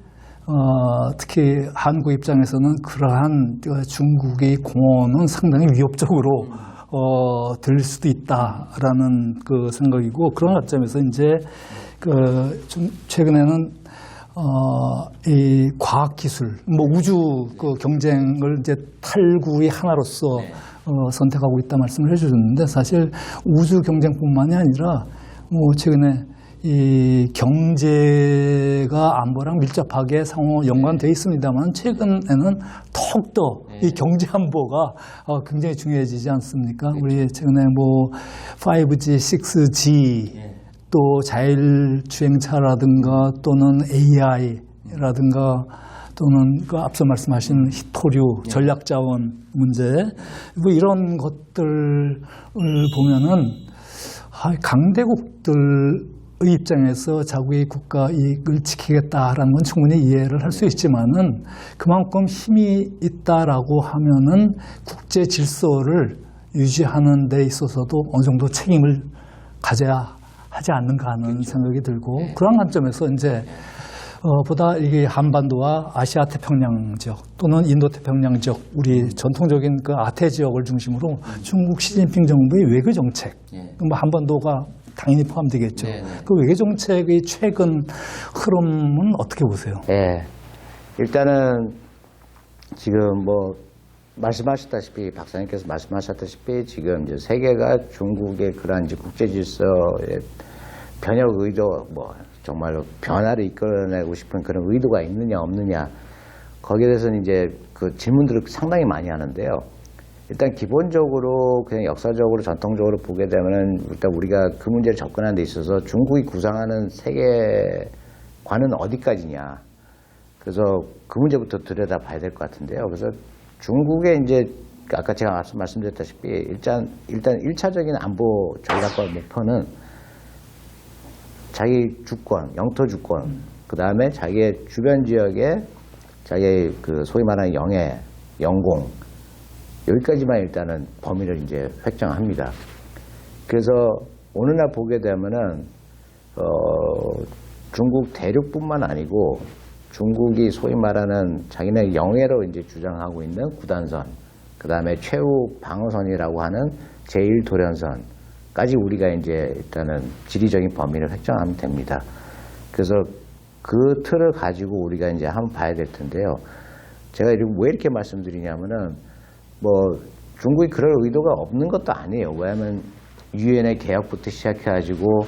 특히 한국 입장에서는 그러한 중국의 공언은 상당히 위협적으로 들릴 수도 있다라는 그 생각이고, 그런 관점에서 이제 좀 최근에는 이 과학기술, 뭐 우주 그 경쟁을 이제 탈구의 하나로서 선택하고 있다 말씀을 해주셨는데, 사실 우주 경쟁뿐만이 아니라 뭐 최근에 이 경제가 안보랑 밀접하게 상호 연관되어 있습니다만 최근에는 더욱더 이 경제 안보가 굉장히 중요해지지 않습니까? 우리 최근에 뭐 5G, 6G 또 자율주행차라든가 또는 AI라든가 또는 그 앞서 말씀하신 희토류, 전략자원 문제 뭐 이런 것들을 보면은 강대국들의 입장에서 자국의 국가 이익을 지키겠다라는 건 충분히 이해를 할 수 있지만은 그만큼 힘이 있다라고 하면은 국제 질서를 유지하는 데 있어서도 어느 정도 책임을 가져야 하지 않는가 하는 생각이 들고 그런 관점에서 이제 보다 이게 한반도와 아시아 태평양 지역 또는 인도 태평양 지역 우리 전통적인 그 아태 지역을 중심으로 중국 시진핑 정부의 외교 정책, 뭐 한반도가 당연히 포함되겠죠. 그 외교 정책의 최근 흐름은 어떻게 보세요? 네, 일단은 지금 뭐 말씀하셨다시피 박사님께서 말씀하셨다시피 지금 이제 세계가 중국의 그러한 이제 국제 질서의 변혁 의도 뭐 정말로 변화를 이끌어내고 싶은 그런 의도가 있느냐 없느냐 거기에 대해서는 이제 그 질문들을 상당히 많이 하는데요. 일단 기본적으로 그냥 역사적으로 전통적으로 보게 되면은 일단 우리가 그 문제를 접근하는 데 있어서 중국이 구상하는 세계관은 어디까지냐. 그래서 그 문제부터 들여다봐야 될 것 같은데요. 그래서 중국의 이제 아까 제가 앞서 말씀드렸다시피 일단 1차적인 안보 전략과 목표는 자기 주권, 영토 주권, 그 다음에 자기의 주변 지역에 자기의 그 소위 말하는 영해, 영공, 여기까지만 일단은 범위를 이제 획정합니다. 그래서 어느 날 보게 되면은, 중국 대륙뿐만 아니고 중국이 소위 말하는 자기네 영해로 이제 주장하고 있는 구단선, 그 다음에 최후 방어선이라고 하는 제1도련선까지 우리가 이제 일단은 지리적인 범위를 획정하면 됩니다. 그래서 그 틀을 가지고 우리가 이제 한번 봐야 될 텐데요. 제가 왜 이렇게 말씀드리냐면은 뭐 중국이 그럴 의도가 없는 것도 아니에요. 왜냐하면 유엔의 개혁부터 시작해가지고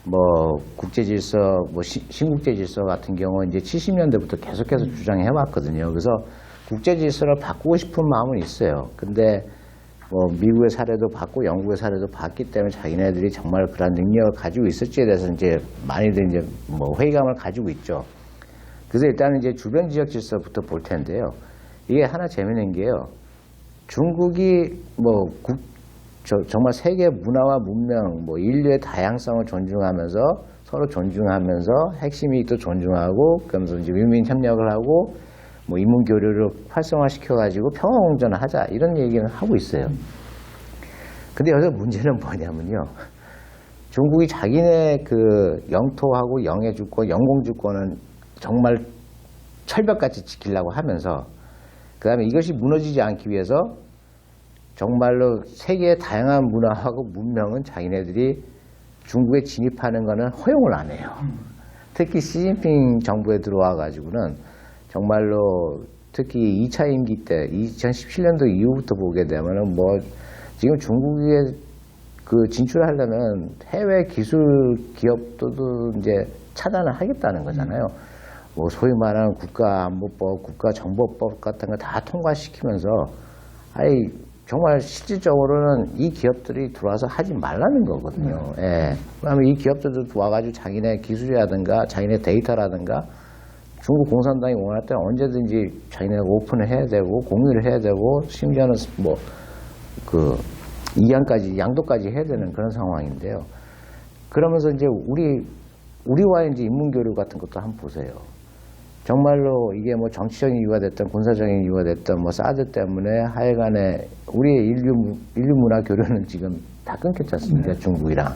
뭐 국제질서, 뭐 신국제질서 같은 경우 이제 70년대부터 계속해서 주장해 왔거든요. 그래서 국제질서를 바꾸고 싶은 마음은 있어요. 근데 뭐 미국의 사례도 봤고 영국의 사례도 봤기 때문에 자기네들이 정말 그런 능력을 가지고 있을지에 대해서 이제 많이들 이제 뭐 회의감을 가지고 있죠. 그래서 일단은 이제 주변 지역 질서부터 볼 텐데요. 이게 하나 재미있는 게요. 중국이 뭐 정말 세계 문화와 문명, 뭐 인류의 다양성을 존중하면서 서로 존중하면서 핵심 이익도 존중하고 그러면서 이제 윈윈 협력을 하고 뭐 인문 교류를 활성화시켜가지고 평화 공존을 하자 이런 얘기는 하고 있어요. 근데 여기서 문제는 뭐냐면요. 중국이 자기네 그 영토하고 영해 주권, 영공 주권은 정말 철벽같이 지키려고 하면서 그 다음에 이것이 무너지지 않기 위해서 정말로 세계의 다양한 문화하고 문명은 자기네들이 중국에 진입하는 거는 허용을 안 해요. 특히 시진핑 정부에 들어와 가지고는 정말로 특히 2차 임기 때 2017년도 이후부터 보게 되면은 뭐 지금 중국에 그 진출하려면 해외 기술 기업도 이제 차단을 하겠다는 거잖아요. 뭐 소위 말하는 국가안보법, 국가정보법 같은 거 다 통과시키면서 아니 정말 실질적으로는 이 기업들이 들어와서 하지 말라는 거거든요. 예. 그러면 이 기업들도 와가지고 자기네 기술이라든가 자기네 데이터라든가 중국 공산당이 원할 때 언제든지 자기네가 오픈을 해야 되고 공유를 해야 되고 심지어는 뭐 그 이양까지 양도까지 해야 되는 그런 상황인데요. 그러면서 이제 우리와의 이제 인문교류 같은 것도 한번 보세요. 정말로 이게 뭐 정치적인 이유가 됐든 군사적인 이유가 됐든 뭐 사드 때문에 하여간에 우리의 인류 문화 교류는 지금 다 끊겼지 않습니까? 중국이랑.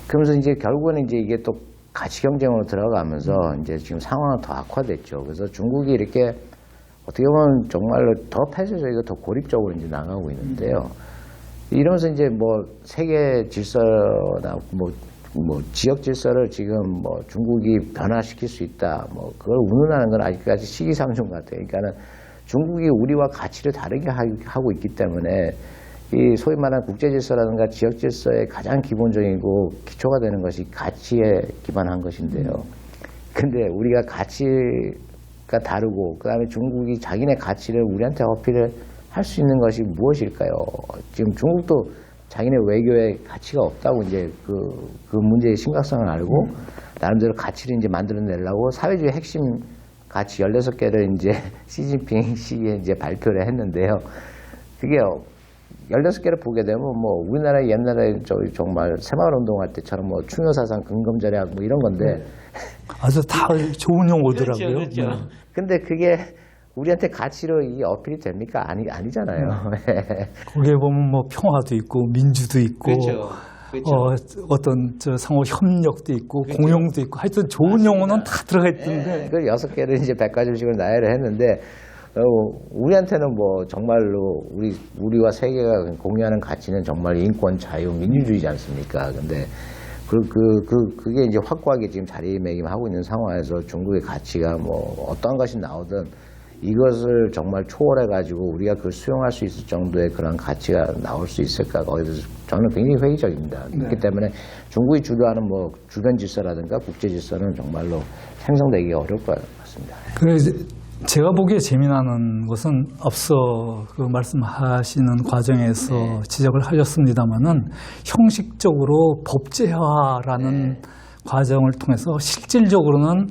그러면서 이제 결국은 이제 이게 또 가치 경쟁으로 들어가면서 이제 지금 상황은 더 악화됐죠. 그래서 중국이 이렇게 어떻게 보면 정말로 더 폐쇄적이고 더 고립적으로 이제 나가고 있는데요. 이러면서 이제 뭐 세계 질서나 뭐 지역 질서를 지금 뭐 중국이 변화시킬 수 있다. 뭐 그걸 운운하는 건 아직까지 시기상종 같아요. 그러니까는 중국이 우리와 가치를 다르게 하고 있기 때문에 이 소위 말하는 국제질서라든가 지역질서의 가장 기본적이고 기초가 되는 것이 가치에 기반한 것인데요. 근데 우리가 가치가 다르고 그다음에 중국이 자기네 가치를 우리한테 어필을 할 수 있는 것이 무엇일까요? 지금 중국도 자기네 외교에 가치가 없다고 이제 그 문제의 심각성을 알고 나름대로 가치를 이제 만들어내려고 사회주의 핵심 가치 16개를 이제 시진핑 시기에 이제 발표를 했는데요. 그게 16개를 보게 되면 뭐 우리나라 옛날에 저기 정말 새마을 운동할 때처럼 뭐 충효사상 근검절약 뭐 이런 건데 아주 다 좋은 용어더라고요. 그렇죠. 네. 근데 그게 우리한테 가치로 이게 어필이 됩니까? 아니잖아요. 거기에 보면 뭐 평화도 있고 민주도 있고 그렇죠. 어떤 저 상호 협력도 있고 그렇죠. 공용도 있고 하여튼 좋은 맞습니다. 용어는 다 들어가 있던데 그 6개를 이제 100가지씩을 나열을 했는데 우리한테는 뭐 정말로 우리와 세계가 공유하는 가치는 정말 인권, 자유, 민주주의지 않습니까? 근데 그게 이제 확고하게 지금 자리매김하고 있는 상황에서 중국의 가치가 뭐 어떠한 것이 나오든 이것을 정말 초월해가지고 우리가 그걸 수용할 수 있을 정도의 그런 가치가 나올 수 있을까? 거기에 대해서 저는 굉장히 회의적입니다. 그렇기 때문에 중국이 주도하는 뭐 주변 질서라든가 국제 질서는 정말로 생성되기 어려울 것 같습니다. 그래서 제가 보기에 재미나는 것은 앞서 그 말씀하시는 과정에서 지적을 하셨습니다마는 형식적으로 법제화라는 과정을 통해서 실질적으로는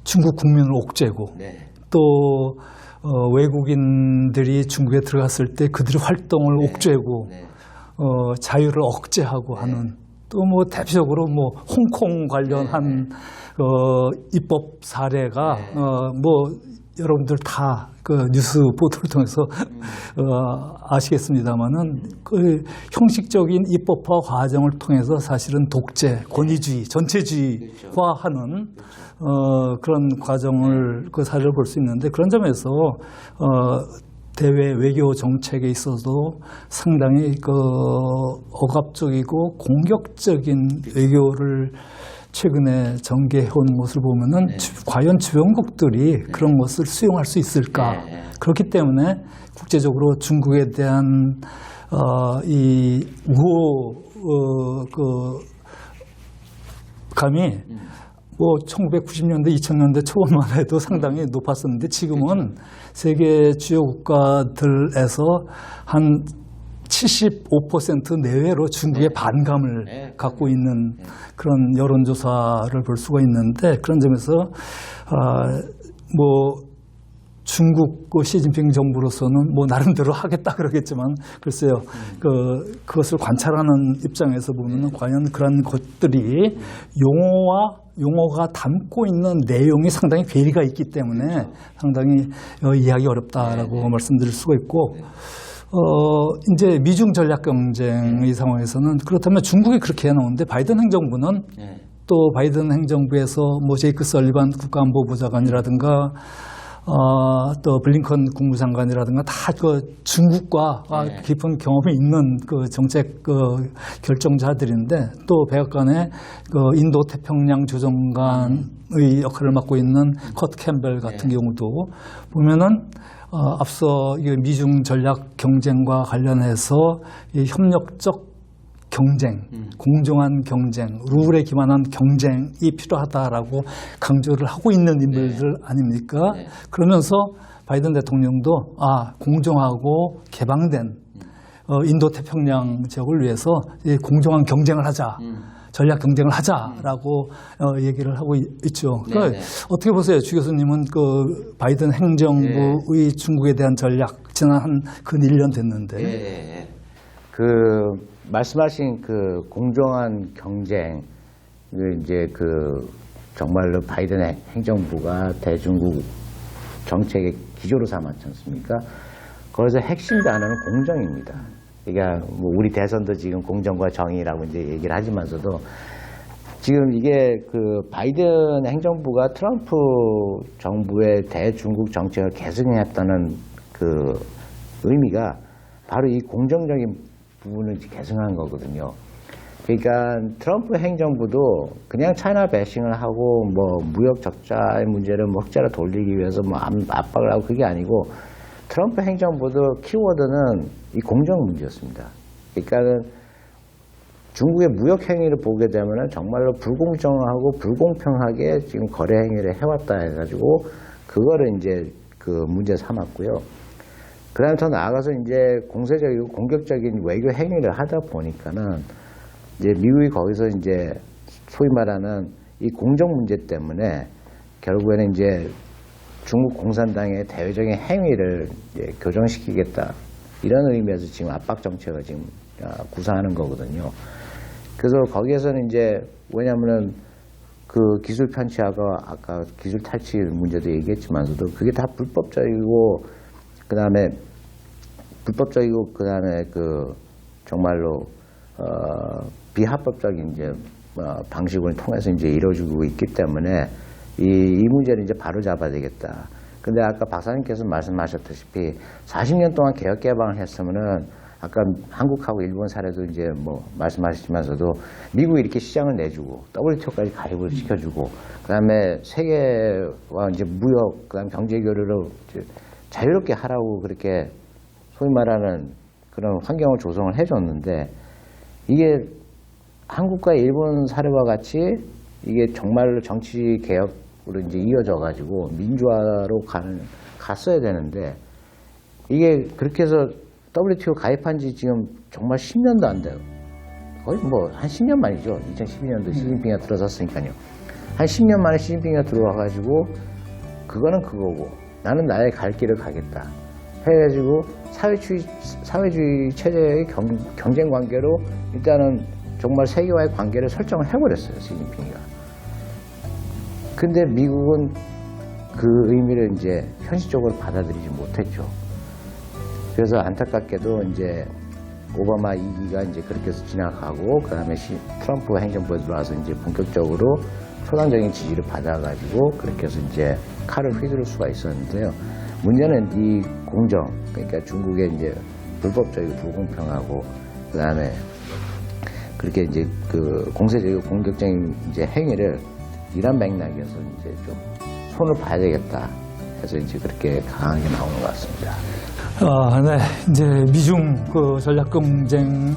중국 국민을 옥죄고 또 외국인들이 중국에 들어갔을 때 그들의 활동을 옥죄고 자유를 억제하고 하는 또 뭐 대표적으로 뭐 홍콩 관련한 입법 사례가 뭐 여러분들 다 그 뉴스 보도를 통해서 아시겠습니다만은 그 형식적인 입법화 과정을 통해서 사실은 독재, 권위주의, 전체주의화하는 그런 과정을 그 사례를 볼 수 있는데 그런 점에서 대외 외교 정책에 있어서도 상당히 그 억압적이고 공격적인 외교를 최근에 전개해온 것을 보면은 과연 주변국들이 그런 것을 수용할 수 있을까? 그렇기 때문에 국제적으로 중국에 대한 이 감이 뭐 1990년대, 2000년대 초반만 해도 상당히 높았었는데 지금은 세계 주요 국가들에서 한 75% 내외로 중국의 반감을 갖고 있는 그런 여론조사를 볼 수가 있는데 그런 점에서 뭐 중국 시진핑 정부로서는 뭐 나름대로 하겠다 그러겠지만 글쎄요 그것을 관찰하는 입장에서 보면은 과연 그런 것들이 용어가 담고 있는 내용이 상당히 괴리가 있기 때문에 상당히 이해하기 어렵다라고 말씀드릴 수가 있고. 이제 미중 전략 경쟁의 상황에서는 그렇다면 중국이 그렇게 해놓은데 바이든 행정부는 또 바이든 행정부에서 뭐 제이크 설리반 국가안보보좌관이라든가 또 블링컨 국무장관이라든가 다 그 중국과 깊은 경험이 있는 그 정책 결정자들인데 또 백악관의 그 인도 태평양 조정관의 역할을 맡고 있는 커트 캠벨 같은 경우도 보면은 앞서 미중 전략 경쟁과 관련해서 이 협력적 경쟁, 공정한 경쟁, 룰에 기반한 경쟁이 필요하다라고 강조를 하고 있는 인물들 아닙니까? 그러면서 바이든 대통령도 공정하고 개방된 인도 태평양 지역을 위해서 공정한 경쟁을 하자. 전략 경쟁을 하자라고 얘기를 하고 있죠. 그러니까 어떻게 보세요? 주 교수님은 그 바이든 행정부의 중국에 대한 전략 지난 한 근 1년 됐는데. 그 말씀하신 그 공정한 경쟁 이제 그 정말로 바이든 행정부가 대중국 정책의 기조로 삼았지 않습니까? 거기서 핵심 단어는 공정입니다. 그러니까 뭐 우리 대선도 지금 공정과 정의라고 이제 얘기를 하지만서도 지금 이게 그 바이든 행정부가 트럼프 정부의 대중국 정책을 계승했다는 그 의미가 바로 이 공정적인 부분을 계승한 거거든요. 그러니까 트럼프 행정부도 그냥 차이나 배싱을 하고 뭐 무역 적자의 문제를 뭐 흑자로 돌리기 위해서 뭐 압박을 하고 그게 아니고 트럼프 행정부도 키워드는 이 공정 문제였습니다. 그러니까는 중국의 무역 행위를 보게 되면은 정말로 불공정하고 불공평하게 지금 거래 행위를 해왔다 해가지고 그거를 이제 그 문제 삼았고요. 그다음에 더 나아가서 이제 공세적이고 공격적인 외교 행위를 하다 보니까는 이제 미국이 거기서 이제 소위 말하는 이 공정 문제 때문에 결국에는 이제 중국 공산당의 대외적인 행위를 이제 교정시키겠다 이런 의미에서 지금 압박 정책을 지금 구사하는 거거든요. 그래서 거기에서는 이제 뭐냐면은 그 기술 편취하고 아까 기술 탈취 문제도 얘기했지만서도 그게 다 불법적이고 그다음에 그 정말로 비합법적인 이제 방식을 통해서 이제 이루어지고 있기 때문에 이 문제를 이제 바로 잡아야 되겠다. 근데 아까 박사님께서 말씀하셨다시피 40년 동안 개혁 개방을 했으면은 아까 한국하고 일본 사례도 이제 뭐 말씀하셨지만서도 미국이 이렇게 시장을 내주고 WTO까지 가입을 시켜주고 그다음에 세계와 이제 무역 그다음 경제 교류를 자유롭게 하라고 그렇게 소위 말하는 그런 환경을 조성을 해줬는데 이게 한국과 일본 사례와 같이 이게 정말로 정치 개혁으로 이제 이어져 가지고 민주화로 갔어야 되는데 이게 그렇게 해서 WTO 가입한 지 지금 정말 10년도 안 돼요. 거의 뭐 한 10년 만이죠. 2012년도 시진핑이 들어섰으니까요. 한 10년 만에 시진핑이 들어와가지고 그거는 그거고 나는 나의 갈 길을 가겠다 해가지고 사회주의 체제의 경쟁 관계로 일단은 정말 세계와의 관계를 설정을 해버렸어요. 시진핑이가. 근데 미국은 그 의미를 이제 현실적으로 받아들이지 못했죠. 그래서 안타깝게도 이제 오바마 2기가 이제 그렇게 해서 지나가고 그다음에 트럼프 행정부에 들어와서 이제 본격적으로 초당적인 지지를 받아가지고 그렇게 해서 이제 칼을 휘두를 수가 있었는데요. 문제는 이 공정, 그러니까 중국의 이제 불법적이고 불공평하고 그다음에 그렇게 이제 그 공세적이고 공격적인 이제 행위를 이런 맥락에서 이제 좀 손을 봐야 되겠다 해서 이제 그렇게 강하게 나오는 것 같습니다. 네. 이제 미중 그 전략 경쟁에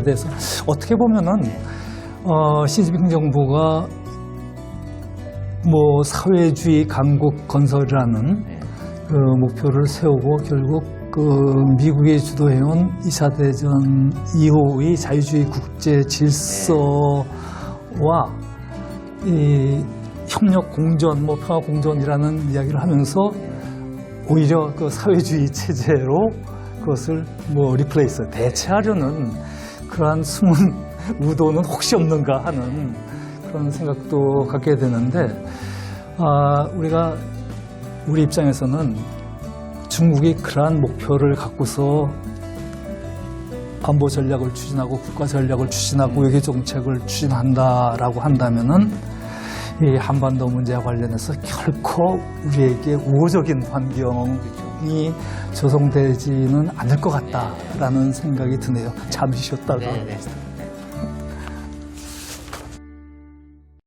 대해서 어떻게 보면은 시진핑 정부가 뭐 사회주의 강국 건설이라는 그 목표를 세우고 결국 그 미국이 주도해온 2차 대전 이후의 자유주의 국제 질서와 이 협력 공존, 뭐 평화 공존이라는 이야기를 하면서 오히려 그 사회주의 체제로 그것을 뭐 리플레이스, 대체하려는 그러한 숨은 의도는 혹시 없는가 하는 그런 생각도 갖게 되는데, 우리가 우리 입장에서는 중국이 그러한 목표를 갖고서 안보 전략을 추진하고 국가 전략을 추진하고 외교 정책을 추진한다라고 한다면은 이 한반도 문제와 관련해서 결코 우리에게 우호적인 환경이 조성되지는 않을 것 같다라는 생각이 드네요. 잠시 쉬었다가.